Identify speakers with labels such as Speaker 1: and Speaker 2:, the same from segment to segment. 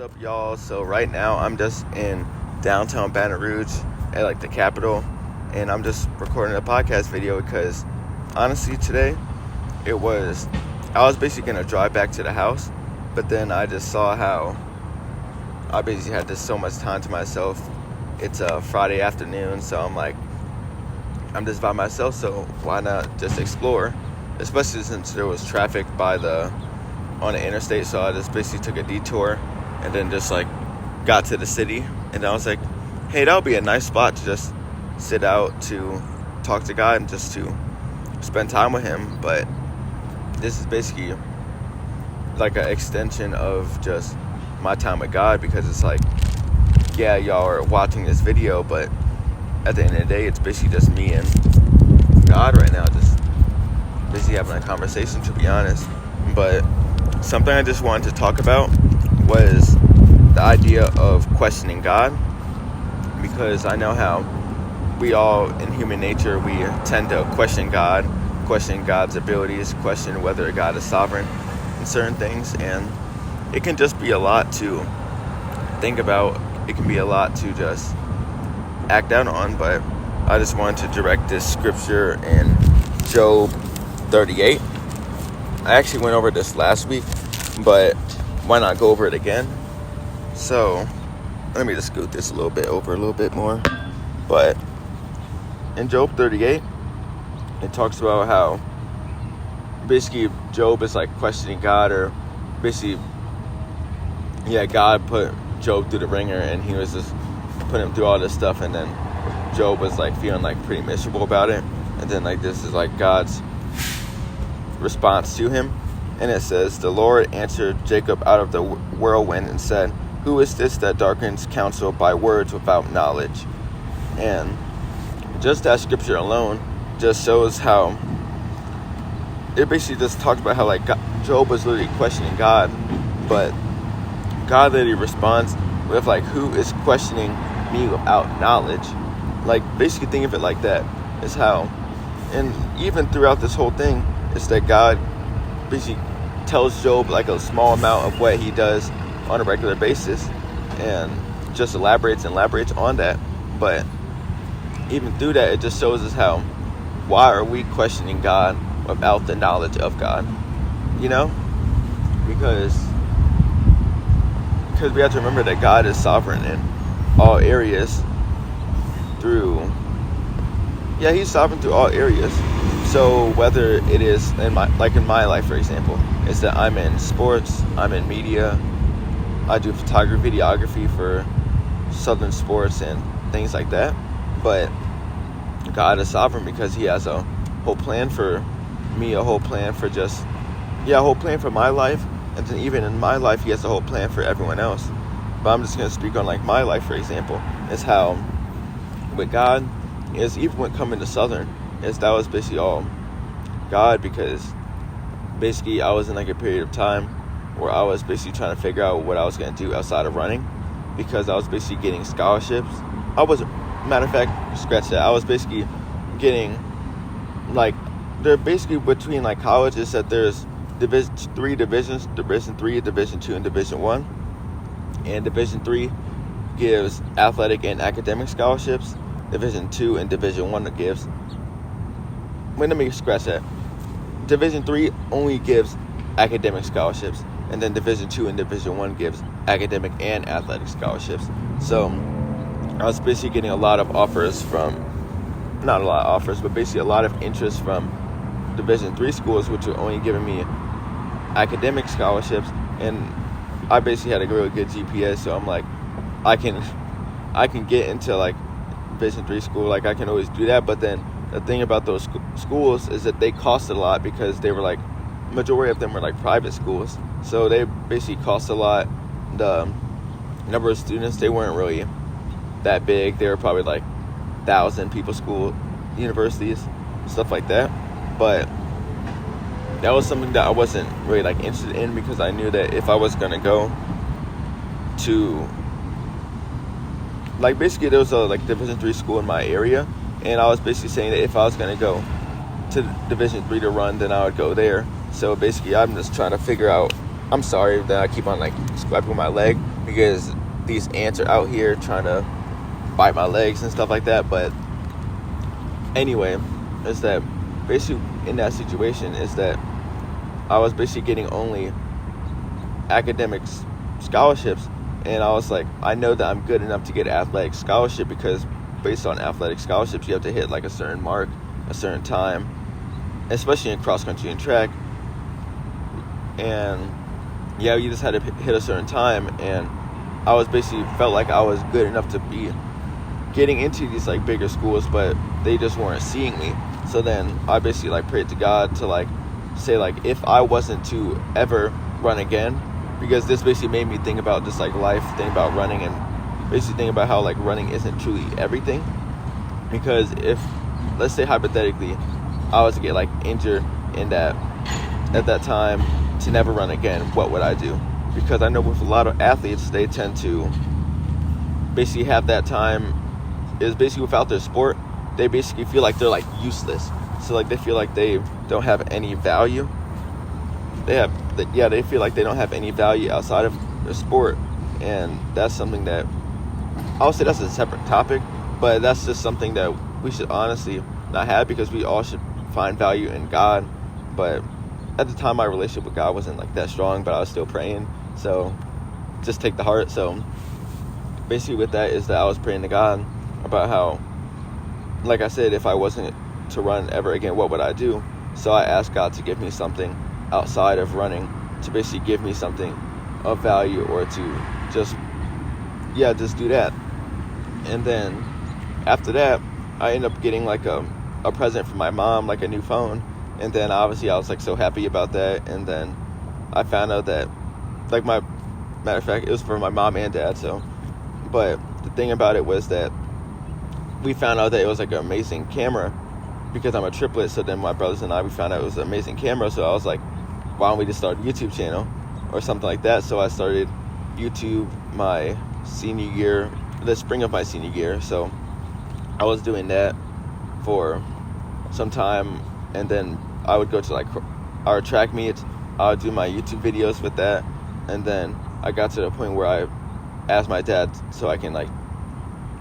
Speaker 1: up, y'all? So right now I'm just in downtown Baton Rouge at like the Capitol, and I'm just recording a podcast video because honestly today I was basically gonna drive back to the house, but then I just saw how I basically had just so much time to myself. It's a Friday afternoon, so I'm just by myself, so why not just explore, especially since there was traffic on the interstate. So I just basically took a detour and then just got to the city, and I was like, hey, that would be a nice spot to just sit out to talk to God and just to spend time with him. But this is basically like an extension of just my time with God, because it's like, yeah, y'all are watching this video, but at the end of the day, it's basically just me and God right now, just basically having a conversation, to be honest. But something I just wanted to talk about was the idea of questioning God, because I know how we all, in human nature, we tend to question God, question God's abilities, question whether God is sovereign in certain things, and it can just be a lot to think about. It can be a lot to just act out on, but I just wanted to direct this scripture in Job 38. I actually went over this last week, but why not go over it again? So let me just scoot this a little bit more. But in Job 38, it talks about how basically Job is questioning God, or basically, God put Job through the ringer, and he was just putting him through all this stuff, and then Job was feeling pretty miserable about it. And then this is God's response to him, and it says, the Lord answered Jacob out of the whirlwind and said, who is this that darkens counsel by words without knowledge? And just that scripture alone just shows how it basically just talks about how Job was literally questioning God, but God literally responds with who is questioning me without knowledge? Basically think of it like that. Is how, and even throughout this whole thing, it's that God basically tells Job a small amount of what he does on a regular basis, and just elaborates on that. But even through that, it just shows us how, why are we questioning God without the knowledge of God? Because we have to remember that God is sovereign in all areas he's sovereign through all areas. So whether it is in my life, for example, is that I'm in sports, I'm in media, I do photography, videography for Southern Sports and things like that. But God is sovereign because he has a whole plan for me, a whole plan for a whole plan for my life. And then even in my life, he has a whole plan for everyone else. But I'm just going to speak on my life, for example, is how with God is, even when coming to Southern, is that was basically all God, because basically I was in a period of time where I was basically trying to figure out what I was going to do outside of running, because I was basically getting scholarships. Matter of fact, scratch that. I was basically getting they're basically between colleges that there's three divisions, Division 3, Division 2, and Division 1. And Division 3 gives athletic and academic scholarships. Division 2 and Division 1 gives... let me scratch that. Division 3 only gives academic scholarships, and then Division 2 and Division 1 gives academic and athletic scholarships. So I was basically getting a lot of offers not a lot of offers, but basically a lot of interest from Division 3 schools, which were only giving me academic scholarships. And I basically had a really good GPA, so I'm I can get into Division 3 school, I can always do that. But then the thing about those schools is that they cost a lot, because they were majority of them were private schools, so they basically cost a lot. The number of students, they weren't really that big. They were probably 1,000 people school universities, stuff like that. But that was something that I wasn't really interested in, because I knew that if I was gonna go to basically there was a Division 3 school in my area, and I was basically saying that if I was gonna go to Division 3 to run, then I would go there. So basically I'm just trying to figure out, I'm sorry that I keep on swiping my leg, because these ants are out here trying to bite my legs and stuff like that. But anyway, is that basically in that situation is that I was basically getting only academic scholarships, and I was like, I know that I'm good enough to get an athletic scholarship, because based on athletic scholarships you have to hit like a certain mark, a certain time, especially in cross country and track. And yeah, you just had to hit a certain time, and I was basically felt like I was good enough to be getting into these like bigger schools, but they just weren't seeing me. So then I basically like prayed to God to like say like, if I wasn't to ever run again, because this basically made me think about just like life, think about running, and basically think about how like running isn't truly everything. Because if, let's say hypothetically, I was to get like injured in that at that time to never run again, what would I do? Because I know with a lot of athletes, they tend to basically have that time is basically without their sport, they basically feel like they're like useless. So like they feel like they don't have any value. They feel like they don't have any value outside of their sport. And that's something that I would say that's a separate topic, but that's just something that we should honestly not have, because we all should find value in God. But at the time, my relationship with God wasn't like that strong, but I was still praying. So just take the heart. So basically with that is that I was praying to God about how, like I said, if I wasn't to run ever again, what would I do? So I asked God to give me something outside of running, to basically give me something of value, or to just do that. And then after that, I ended up getting like a present from my mom, like a new phone. And then obviously I was like so happy about that. And then I found out that, like, matter of fact, it was for my mom and dad. So, but the thing about it was that we found out that it was like an amazing camera, because I'm a triplet. So then my brothers and I, we found out it was an amazing camera. So I was like, why don't we just start a YouTube channel or something like that? So I started YouTube my senior year, the spring of my senior year. So I was doing that for some time, and then I would go to like our track meets. I would do my YouTube videos with that, and then I got to the point where I asked my dad so I can like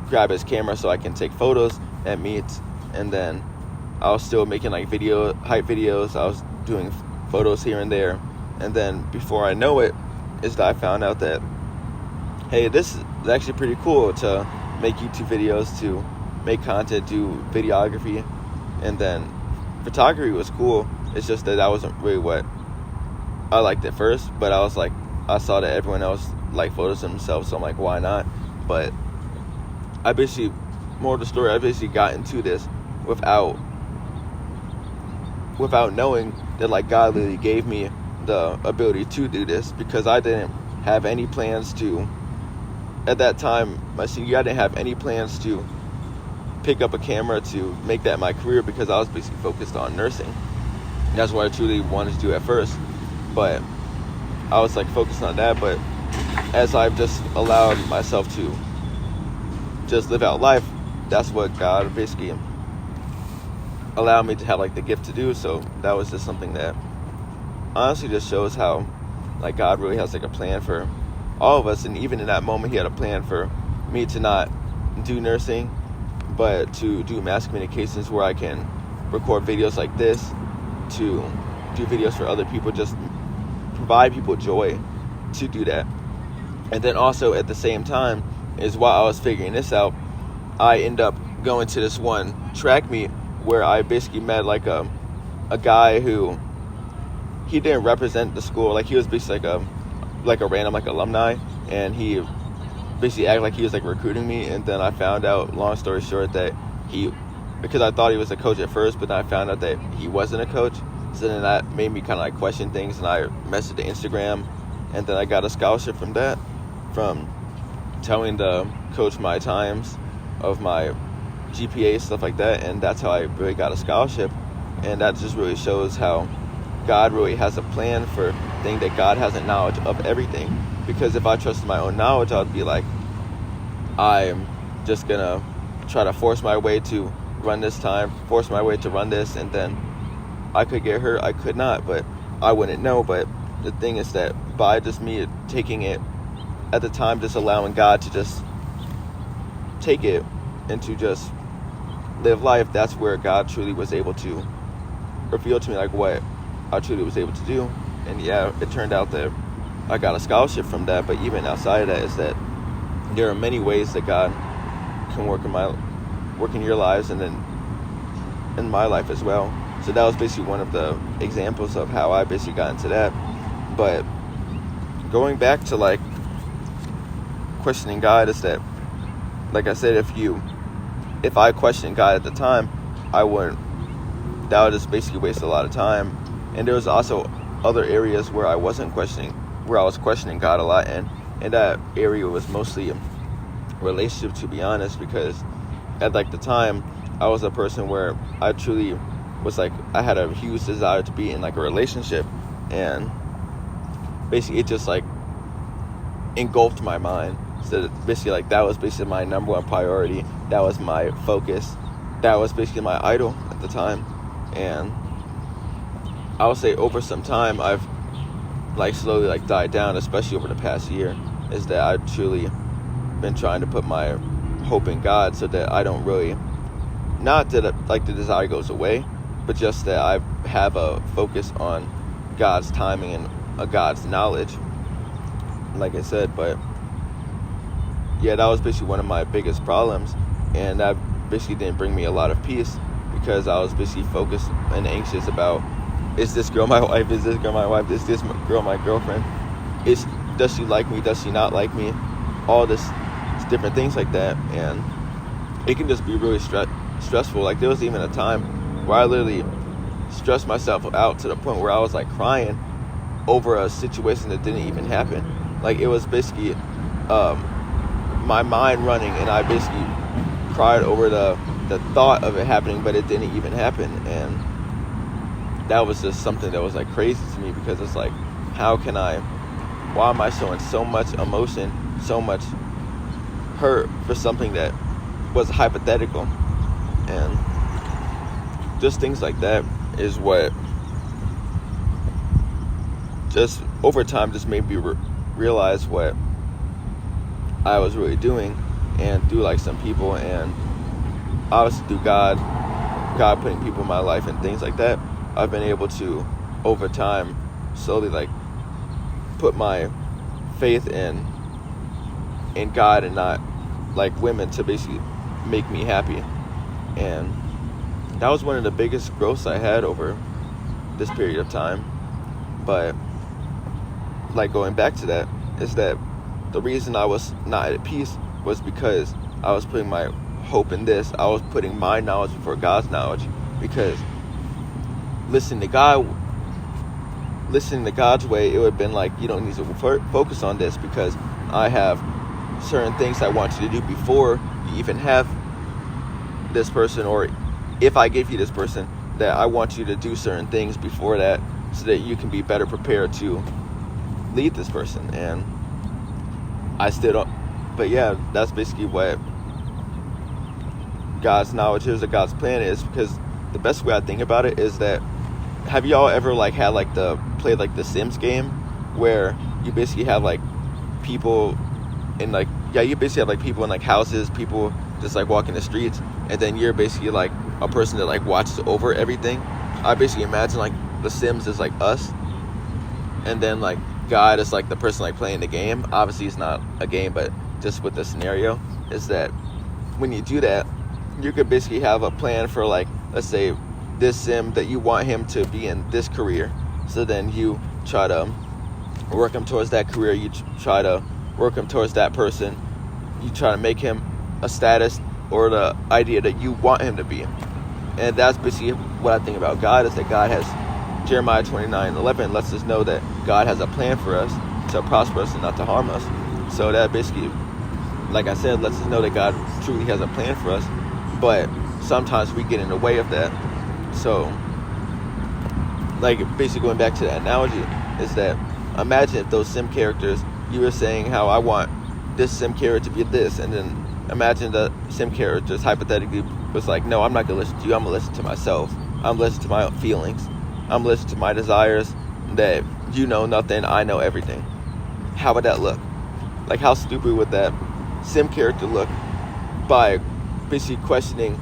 Speaker 1: grab his camera so I can take photos at meets. And then I was still making like hype videos. I was doing photos here and there. And then before I know it is that I found out that, hey, this is actually pretty cool to make YouTube videos, to make content, do videography. And then photography was cool. It's just that wasn't really what I liked at first, but I was like, I saw that everyone else liked photos of themselves, so I'm like, why not? But I basically, more of the story, I basically got into this without knowing that like God literally gave me the ability to do this, because I didn't have any plans to, at that time, my senior year, I didn't have any plans to pick up a camera to make that my career, because I was basically focused on nursing. And that's what I truly wanted to do at first. But I was like focused on that. But as I've just allowed myself to just live out life, that's what God basically allowed me to have like the gift to do. So that was just something that honestly just shows how like God really has like a plan for all of us. And even in that moment, he had a plan for me to not do nursing, but to do mass communications, where I can record videos like this, to do videos for other people, just provide people joy to do that. And then also at the same time is while I was figuring this out, I end up going to this one track meet where I basically met like a guy who, he didn't represent the school. Like he was basically like a random like alumni, and he basically acted like he was like recruiting me. And then I found out, long story short, that because I thought he was a coach at first, but then I found out that he wasn't a coach. So then that made me kind of like question things, and I messaged the Instagram, and then I got a scholarship from that, from telling the coach my times of my GPA, stuff like that. And that's how I really got a scholarship. And that just really shows how God really has a plan for things, that God has a knowledge of everything. Because if I trusted my own knowledge, I'd be like, I'm just gonna try to force my way to run this time, force my way to run this, and then I could get hurt, I could not, but I wouldn't know. But the thing is that by just me taking it at the time just allowing God to just take it and to just live life, that's where God truly was able to reveal to me like what I truly was able to do. And yeah, it turned out that I got a scholarship from that. But even outside of that is that there are many ways that God can work in your lives and then in my life as well. So that was basically one of the examples of how I basically got into that. But going back to like questioning God is that, like I said, if I questioned God at the time, that would just basically waste a lot of time. And there was also other areas where I was questioning God a lot, and that area was mostly relationship, to be honest, because at like the time I was a person where I truly was like, I had a huge desire to be in like a relationship, and basically it just like engulfed my mind. So basically like that was basically my number one priority. That was my focus. That was basically my idol at the time. And I would say over some time I've like slowly like died down, especially over the past year, is that I've truly been trying to put my hope in God, so that I don't really, not that like the desire goes away, but just that I have a focus on God's timing and God's knowledge, like I said. But yeah, that was basically one of my biggest problems, and that basically didn't bring me a lot of peace, because I was basically focused and anxious about, is this girl my wife? Is this girl my wife? Is this girl my girlfriend? Does she like me? Does she not like me? All this different things like that. And it can just be really stressful. Like there was even a time where I literally stressed myself out to the point where I was like crying over a situation that didn't even happen. Like it was basically my mind running, and I basically cried over the thought of it happening, but it didn't even happen. And that was just something that was like crazy to me, because it's like, why am I showing so much emotion, so much hurt for something that was hypothetical? And just things like that is what just over time just made me realize what I was really doing, and through like some people, and obviously through God putting people in my life and things like that, I've been able to over time slowly like put my faith in God and not like women to basically make me happy. And that was one of the biggest growths I had over this period of time. But like going back to that is that the reason I was not at peace was because I was putting my hope in this. I was putting my knowledge before God's knowledge, because listening to God's way, it would have been like, you don't need to focus on this, because I have certain things I want you to do before you even have this person, or if I give you this person, that I want you to do certain things before that, so that you can be better prepared to lead this person. And I still don't, but yeah, that's basically what God's knowledge is, or God's plan is. Because the best way I think about it is that, have y'all ever like had like played like the Sims game, where you basically have like people in like, yeah, you basically have like people in like houses, people just like walking the streets, and then you're basically like a person that like watches over everything. I basically imagine like the Sims is like us, and then like God is like the person like playing the game. Obviously it's not a game, but just with the scenario is that when you do that, you could basically have a plan for like, let's say this Sim that you want him to be in this career. So then you try to work him towards that career. You try to work him towards that person. You try to make him a status or the idea that you want him to be. And that's basically what I think about God, is that God has, Jeremiah 29:11 lets us know that God has a plan for us to prosper us and not to harm us. So that basically, like I said, lets us know that God truly has a plan for us. But sometimes we get in the way of that. So, like, basically going back to that analogy, is that imagine if those Sim characters, you were saying how I want this Sim character to be this, and then imagine the Sim characters hypothetically was like, no, I'm not going to listen to you, I'm going to listen to myself. I'm listening to my own feelings. I'm listening to my desires, that you know nothing, I know everything. How would that look? Like, how stupid would that sim character look by basically questioning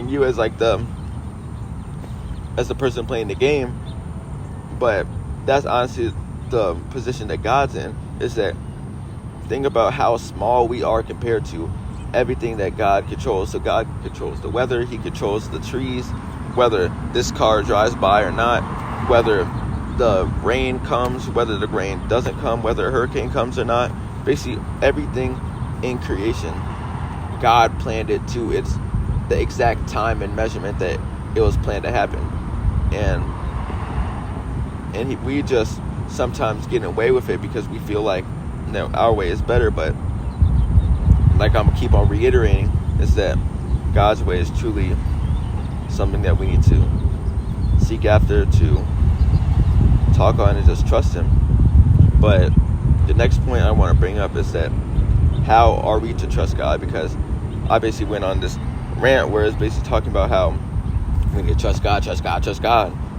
Speaker 1: you as like as the person playing the game? But that's honestly the position that God's in, is that think about how small we are compared to everything that God controls. So God controls the weather, he controls the trees, whether this car drives by or not, whether the rain comes, whether the rain doesn't come, whether a hurricane comes or not. Basically everything in creation, God planned it to the exact time and measurement that it was planned to happen. And we just sometimes get away with it because we feel like, you know, our way is better. But like I'm gonna keep on reiterating, is that God's way is truly something that we need to seek after, to talk on, and just trust him. But the next point I want to bring up is that how are we to trust God? Because I basically went on this rant where it's basically talking about how we need to trust God.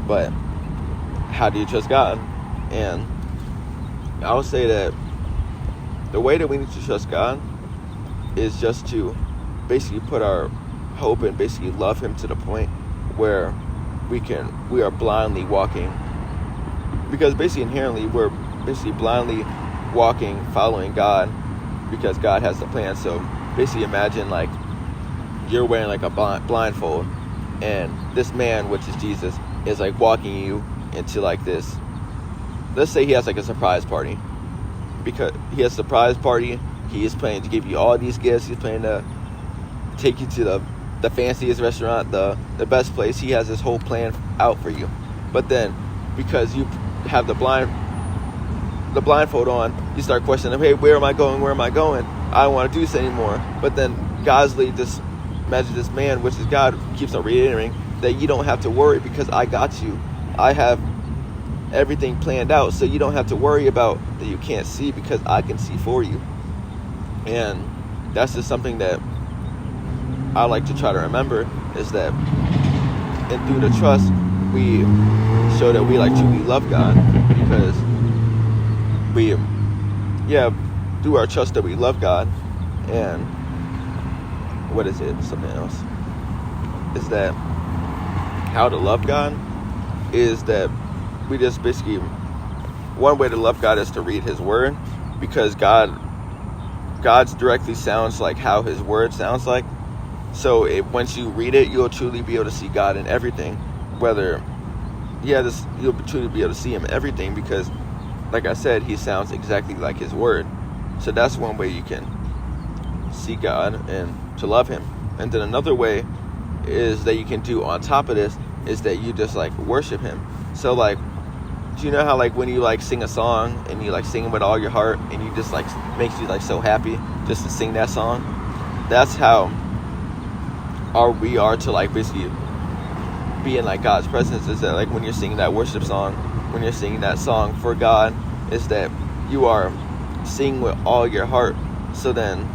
Speaker 1: But how do you trust God? And I would say that the way that we need to trust God is just to basically put our hope and basically love him to the point where we are blindly walking. Because basically inherently we're basically blindly walking, following God, because God has the plan. So basically imagine like you're wearing like a blindfold, and this man, which is Jesus, is like walking you into like this, let's say he has like a surprise party. Because he has a surprise party, he is planning to give you all these gifts, he's planning to take you to the fanciest restaurant, the best place. He has this whole plan out for you. But then because you have the blindfold on, you start questioning, hey, where am I going? I don't want to do this anymore. But then God's lead, this man, which is God, keeps on reiterating that you don't have to worry because I got you. I have everything planned out, so you don't have to worry about that you can't see, because I can see for you. And that's just something that I like to try to remember, is that, and through the trust, we show that we like truly love God, because we, through our trust that we love God. And something else is that how to love God is that we just basically, one way to love God is to read his word, because God's directly sounds like how his word sounds like. So once you read it, you'll truly be able to see God in everything. You'll truly be able to see him in everything, because like I said, he sounds exactly like his word. So that's one way you can see God and to love him. And then another way is that you can do on top of this is that you just like worship him. So like, do you know how like when you like sing a song and you like sing it with all your heart, and you just like makes you like so happy just to sing that song? That's how we are to like basically be in like God's presence. Is that like when you're singing that worship song, when you're singing that song for God, is that you are singing with all your heart. So then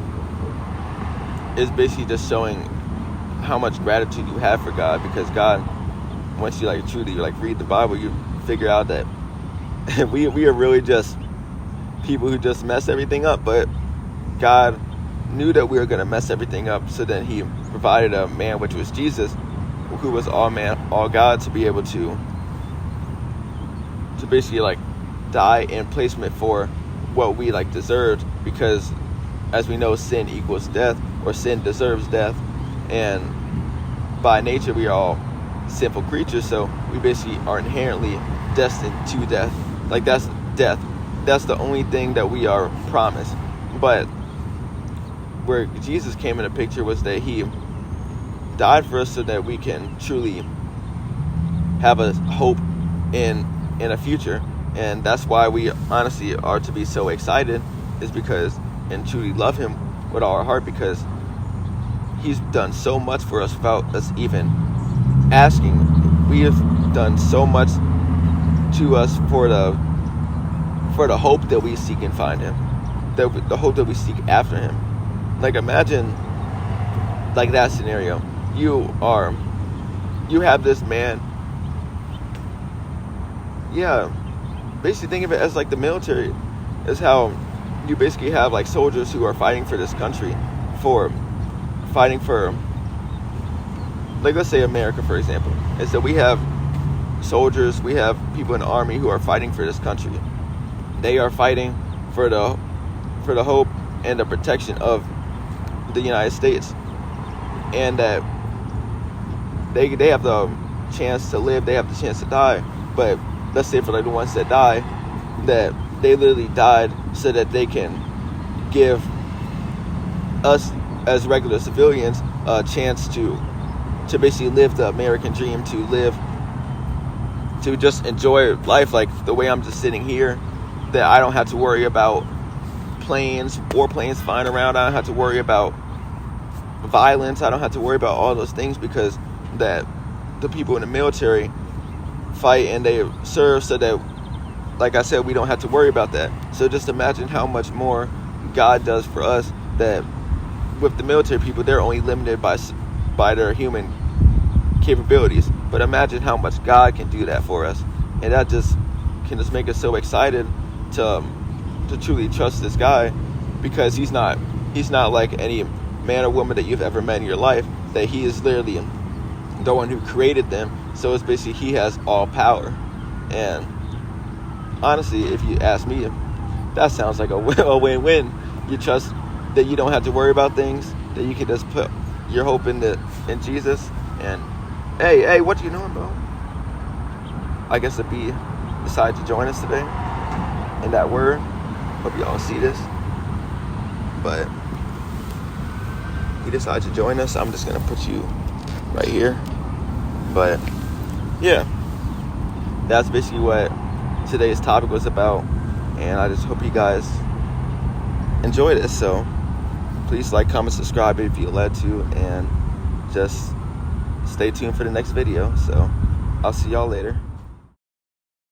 Speaker 1: it's basically just showing how much gratitude you have for God, because God, once you like truly like read the Bible, you figure out that we are really just people who just mess everything up. But God knew that we were going to mess everything up, so then he provided a man, which was Jesus, who was all man, all God, to be able to basically like die in placement for what we like deserved. Because as we know, sin equals death, or sin deserves death, and by nature we are all sinful creatures, so we basically are inherently destined to death. Like that's death. That's the only thing that we are promised. But where Jesus came in the picture was that he died for us so that we can truly have a hope in a future. And that's why we honestly are to be so excited, is because, and truly love him with all our heart, because he's done so much for us without us even asking. We have done so much to us for the hope that we seek and find him, the hope that we seek after him. Like imagine like that scenario. You have this man. Basically think of it as like the military. is how you basically have like soldiers who are fighting for this country, fighting for, like, let's say America, for example. Is that we have soldiers, we have people in the army who are fighting for this country. They are fighting for the hope and the protection of the United States, and that they have the chance to live, they have the chance to die. But let's say for like the ones that die, that they literally died so that they can give us as regular civilians a chance to basically live the American dream, to just enjoy life like the way I'm just sitting here, that I don't have to worry about warplanes flying around. I don't have to worry about violence. I don't have to worry about all those things, because that the people in the military fight and they serve so that, like I said, we don't have to worry about that. So just imagine how much more God does for us, that with the military people, they're only limited by their human capabilities. But imagine how much God can do that for us. And that can make us so excited to truly trust this guy, because he's not like any man or woman that you've ever met in your life, that he is literally the one who created them. So it's basically he has all power. And honestly, if you ask me, that sounds like a win-win. You trust that you don't have to worry about things, that you can just put your hope in Jesus. And hey, what you know about? I guess the bee decided to join us today in that word. Hope y'all see this, but he decided to join us. I'm just gonna put you right here. But yeah, that's basically what today's topic was about, and I just hope you guys enjoy this. So please like, comment, subscribe if you're led to, and just stay tuned for the next video. So I'll see y'all later.